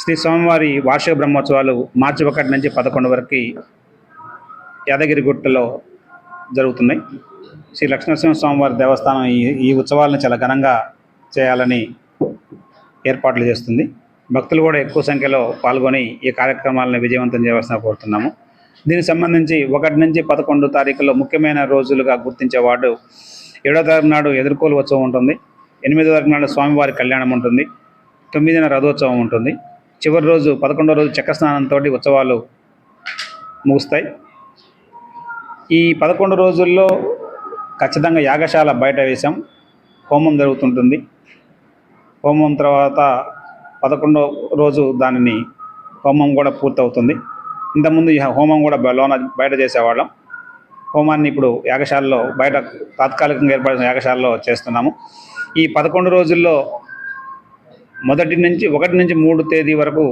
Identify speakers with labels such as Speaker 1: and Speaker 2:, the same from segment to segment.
Speaker 1: శ్రీ స్వామివారి వార్షిక బ్రహ్మోత్సవాలు మార్చి 1 నుంచి 11 వరకు యాదగిరిగుట్టలో జరుగుతున్నాయి. శ్రీ లక్ష్మీనరసింహ స్వామివారి దేవస్థానం ఈ ఉత్సవాలను చాలా ఘనంగా చేయాలని ఏర్పాట్లు చేస్తుంది. భక్తులు కూడా ఎక్కువ సంఖ్యలో పాల్గొని ఈ కార్యక్రమాలను విజయవంతం చేయవలసిన కోరుతున్నాము. దీనికి సంబంధించి 1 నుంచి 11 తారీఖులో ముఖ్యమైన రోజులుగా గుర్తించే వార్డు 7వ తారీఖు నాడు ఎదుర్కోలు ఉత్సవం ఉంటుంది. 8వ తారీఖు నాడు స్వామివారి కళ్యాణం ఉంటుంది. 9న రథోత్సవం ఉంటుంది. చివరి రోజు 11వ రోజు చక్రస్నానంతో ఉత్సవాలు ముగుస్తాయి. ఈ 11 రోజుల్లో ఖచ్చితంగా యాగశాల బయట వేశాం. హోమం జరుగుతుంటుంది. హోమం తర్వాత 11వ రోజు దానిని హోమం కూడా పూర్తవుతుంది. ఇంతకుముందు ఈ హోమం కూడా బయట చేసేవాళ్ళం. హోమాన్ని ఇప్పుడు యాగశాలలో బయట తాత్కాలికంగా ఏర్పడిన యాగశాలలో చేస్తున్నాము. ఈ 11 రోజుల్లో 1 నుంచి 3 తేదీ వరకు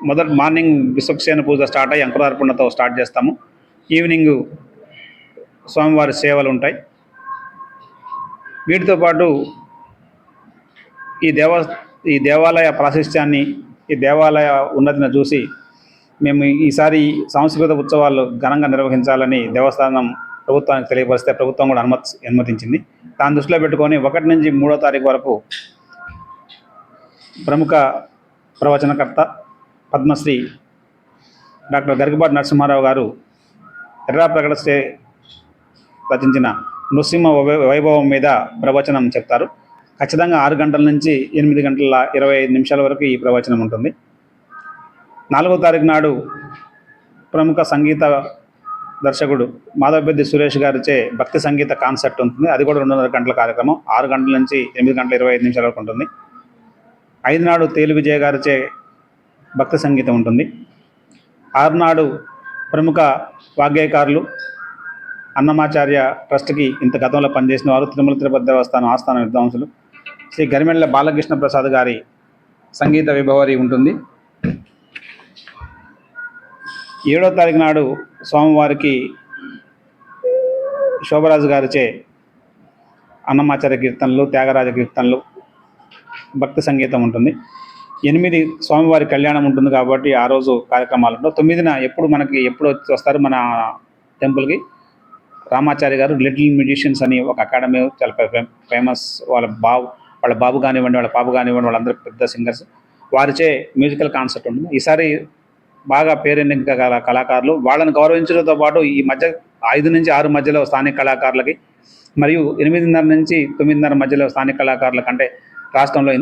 Speaker 1: మొదటి మార్నింగ్ విశ్వక్సేన పూజ స్టార్ట్ అయ్యి అంకురార్పణతో స్టార్ట్ చేస్తాము. ఈవినింగ్ స్వామివారి సేవలు ఉంటాయి. వీటితో పాటు ఈ దేవాలయ ప్రాశస్త్యాన్ని, ఈ దేవాలయ ఉన్నతిని చూసి మేము ఈసారి సాంస్కృతిక ఉత్సవాలు ఘనంగా నిర్వహించాలని దేవస్థానం ప్రభుత్వానికి తెలియపరిస్తే ప్రభుత్వం కూడా అనుమతించింది. దాన్ని దృష్టిలో పెట్టుకొని 1 నుంచి 3వ తారీఖు వరకు ప్రముఖ ప్రవచనకర్త పద్మశ్రీ డాక్టర్ గరికపాటి నరసింహారావు గారు ఎర్రా ప్రకటస్తే రచించిన నృసింహ వైభవం మీద ప్రవచనం చెప్తారు. ఖచ్చితంగా 6 గంటల నుంచి 8:25 వరకు ఈ ప్రవచనం ఉంటుంది. 4వ తారీఖు నాడు ప్రముఖ సంగీత దర్శకుడు మాధవపెద్ది సురేష్ గారిచే భక్తి సంగీత కాన్సర్ట్ ఉంటుంది. అది కూడా 2:30 గంటల కార్యక్రమం. 6 గంటల నుంచి 8:25 వరకు ఉంటుంది. 5 నాడు తేలు విజయ గారిచే భక్తి సంగీతం ఉంటుంది. 6 నాడు ప్రముఖ వాగ్గేయకారులు అన్నమాచార్య ట్రస్ట్కి ఇంత గతంలో పనిచేసిన వారు, తిరుమల తిరుపతి దేవస్థానం ఆస్థాన విద్వాంసులు శ్రీ గరిమెళ్ళ బాలకృష్ణ ప్రసాద్ గారి సంగీత విభవరి ఉంటుంది. 7వ తారీఖు నాడు స్వామివారికి శోభరాజు గారిచే అన్నమాచార్య కీర్తనలు, త్యాగరాజ కీర్తనలు, భక్తి సంగీతం ఉంటుంది. 8 స్వామివారి కళ్యాణం ఉంటుంది కాబట్టి ఆ రోజు కార్యక్రమాలు ఉంటాయి. 9న ఎప్పుడు వస్తారు మన టెంపుల్కి రామాచారి గారు లిటిల్ మ్యూజిషియన్స్ అని ఒక అకాడమీ, చాలా ఫేమస్. వాళ్ళ బాబు కానివ్వండి, వాళ్ళ పాప కానివ్వండి, వాళ్ళందరూ పెద్ద సింగర్స్. వారిచే మ్యూజికల్ కాన్సర్ట్ ఉంటుంది. ఈసారి బాగా పేరెన్నిక కళాకారులు, వాళ్ళని గౌరవించడంతో పాటు ఈ మధ్య 5 నుంచి 6 మధ్యలో స్థానిక కళాకారులకి మరియు 8:30 నుంచి 9:30 మధ్యలో స్థానిక కళాకారుల కంటే రాష్ట్రంలో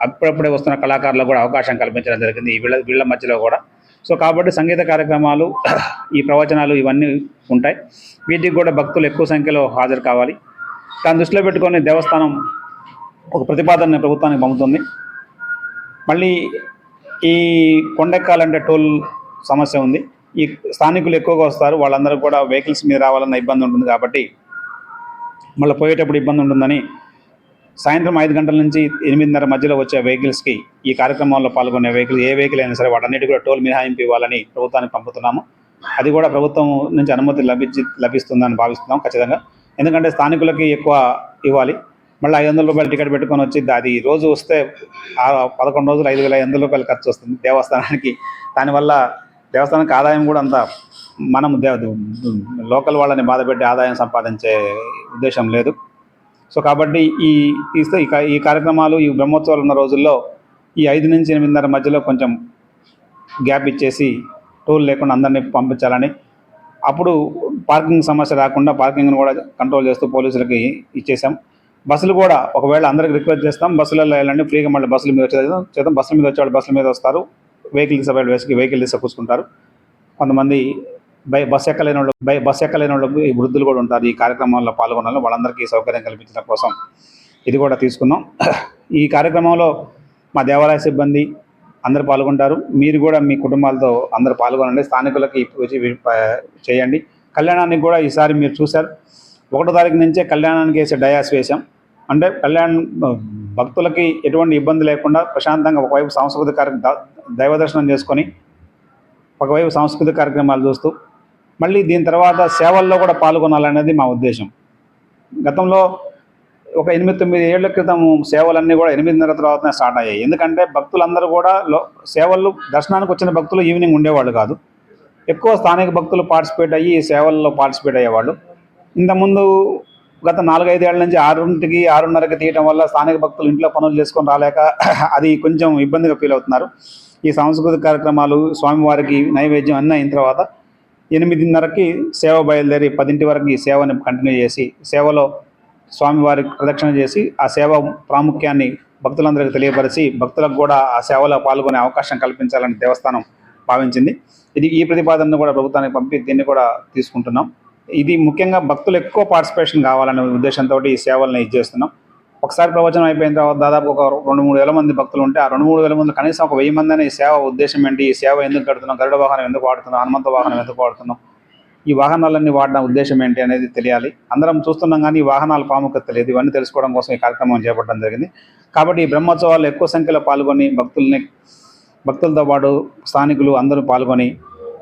Speaker 1: అప్పుడప్పుడే వస్తున్న కళాకారులకు కూడా అవకాశం కల్పించడం జరిగింది వీళ్ళ మధ్యలో కూడా. సో కాబట్టి సంగీత కార్యక్రమాలు, ఈ ప్రవచనాలు ఇవన్నీ ఉంటాయి. వీటికి కూడా భక్తులు ఎక్కువ సంఖ్యలో హాజరు కావాలి. దాన్ని దృష్టిలో పెట్టుకొని దేవస్థానం ఒక ప్రతిపాదన ప్రభుత్వానికి పంపుతుంది. మళ్ళీ ఈ కొండెక్కాలంటే టోల్ సమస్య ఉంది. ఈ స్థానికులు ఎక్కువగా వస్తారు. వాళ్ళందరూ కూడా వెహికల్స్ మీద రావాలన్న ఇబ్బంది ఉంటుంది కాబట్టి మళ్ళీ పోయేటప్పుడు ఇబ్బంది ఉంటుందని సాయంత్రం 5 గంటల నుంచి 8:30 మధ్యలో వచ్చే వెహికల్స్కి, ఈ కార్యక్రమంలో పాల్గొనే ఏ వెహికల్ అయినా సరే వాటన్నిటి కూడా టోల్ మినహాయింపు ఇవ్వాలని ప్రభుత్వానికి పంపుతున్నాము. అది కూడా ప్రభుత్వం నుంచి అనుమతి లభిస్తుందని భావిస్తున్నాం ఖచ్చితంగా. ఎందుకంటే స్థానికులకి ఎక్కువ ఇవ్వాలి. మళ్ళీ 500 రూపాయలు టికెట్ పెట్టుకొని వచ్చి అది రోజు వస్తే 11 రోజులు 5,500 రూపాయలు ఖర్చు వస్తుంది దేవస్థానానికి. దానివల్ల దేవస్థానానికి ఆదాయం కూడా అంత మనం లోకల్ వాళ్ళని బాధపెట్టి ఆదాయం సంపాదించే ఉద్దేశం లేదు. సో కాబట్టి ఈ కార్యక్రమాలు, ఈ బ్రహ్మోత్సవాలు ఉన్న రోజుల్లో ఈ 5 నుంచి 8:30 మధ్యలో కొంచెం గ్యాప్ ఇచ్చేసి టోల్ లేకుండా అందరినీ పంపించాలని, అప్పుడు పార్కింగ్ సమస్య రాకుండా పార్కింగ్ను కూడా కంట్రోల్ చేస్తూ పోలీసులకి ఇచ్చేసాం. బస్సులు కూడా ఒకవేళ అందరికి రిక్వెస్ట్ చేస్తాం, బస్సులలో వెళ్ళండి ఫ్రీగా, మళ్ళీ బస్సుల మీద వచ్చేదాం. బస్సుల మీద వచ్చేవాళ్ళు బస్సుల మీద వస్తారు, వెహికల్ తీసి కూర్చుంటారు. కొంతమంది బస్సు ఎక్కలేని వాళ్ళు, ఈ వృద్ధులు కూడా ఉంటారు. ఈ కార్యక్రమంలో పాల్గొనాలి, వాళ్ళందరికీ సౌకర్యం కల్పించడం కోసం ఇది కూడా తీసుకున్నాం. ఈ కార్యక్రమంలో మా దేవాలయ సిబ్బంది అందరూ పాల్గొంటారు. మీరు కూడా మీ కుటుంబాలతో అందరూ పాల్గొనండి. స్థానికులకి చేయండి. కళ్యాణానికి కూడా ఈసారి మీరు చూశారు, 1వ తారీఖు నుంచే కళ్యాణానికి వేసే డయాస్ వేసాం. అంటే భక్తులకి ఎటువంటి ఇబ్బంది లేకుండా ప్రశాంతంగా ఒకవైపు దైవ దర్శనం చేసుకొని ఒకవైపు సాంస్కృతిక కార్యక్రమాలు చూస్తూ మళ్ళీ దీని తర్వాత సేవల్లో కూడా పాల్గొనాలనేది మా ఉద్దేశం. గతంలో ఒక 8-9 ఏళ్ల క్రితం సేవలన్నీ కూడా 8:30 తర్వాతనే స్టార్ట్ అయ్యాయి. ఎందుకంటే భక్తులందరూ కూడా సేవలు దర్శనానికి వచ్చిన భక్తులు ఈవినింగ్ ఉండేవాళ్ళు కాదు. ఎక్కువ స్థానిక భక్తులు పార్టిసిపేట్ అయ్యి ఈ సేవల్లో పార్టిసిపేట్ అయ్యేవాళ్ళు. ఇంతకుముందు గత 4-5 ఏళ్ల నుంచి 6కి 6:30కి తీయటం వల్ల స్థానిక భక్తులు ఇంట్లో పనులు చేసుకొని రాలేక అది కొంచెం ఇబ్బందిగా ఫీల్ అవుతున్నారు. ఈ సాంస్కృతిక కార్యక్రమాలు స్వామివారికి నైవేద్యం అన్నీ అయిన తర్వాత 8:30కి సేవ బయలుదేరి 10 వరకు ఈ సేవని కంటిన్యూ చేసి సేవలో స్వామివారికి ప్రదక్షిణ చేసి ఆ సేవ ప్రాముఖ్యాన్ని భక్తులందరికీ తెలియపరిచి భక్తులకు కూడా ఆ సేవలో పాల్గొనే అవకాశం కల్పించాలని దేవస్థానం భావించింది. ఈ ప్రతిపాదనను కూడా ప్రభుత్వానికి పంపి దీన్ని కూడా తీసుకుంటున్నాం. ఇది ముఖ్యంగా భక్తులు ఎక్కువ పార్టిసిపేషన్ కావాలనే ఉద్దేశంతో ఈ సేవలను చేస్తున్నాం. ఒకసారి ప్రవచనం అయిపోయిన తర్వాత దాదాపు ఒక 2-3 వేల మంది భక్తులు ఉంటే ఆ 2-3 వేల మంది కనీసం ఒక 1000 మంది అనే ఈ సేవ ఉద్దేశం ఏంటి, ఈ సేవ ఎందుకు కడుతున్నాం, గరుడ వాహనం ఎందుకు వాడుతున్నాం, హనుమంత వాహనం ఎందుకు వాడుతున్నాం, ఈ వాహనాలన్నీ వాడడం ఉద్దేశం ఏంటి అనేది తెలియాలి. అందరం చూస్తున్నాం కానీ ఈ వాహనాల ప్రాముఖ్యత తెలియదు. ఇవన్నీ తెలుసుకోవడం కోసం ఈ కార్యక్రమం చేపట్టడం జరిగింది. కాబట్టి ఈ బ్రహ్మోత్సవాలు ఎక్కువ సంఖ్యలో పాల్గొని భక్తులతో పాటు స్థానికులు అందరూ పాల్గొని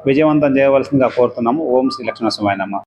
Speaker 1: విజయవంతం చేయవలసిందిగా కోరుతున్నాము. ఓం శ్రీ లక్ష్మీనరసింహాయ నమః.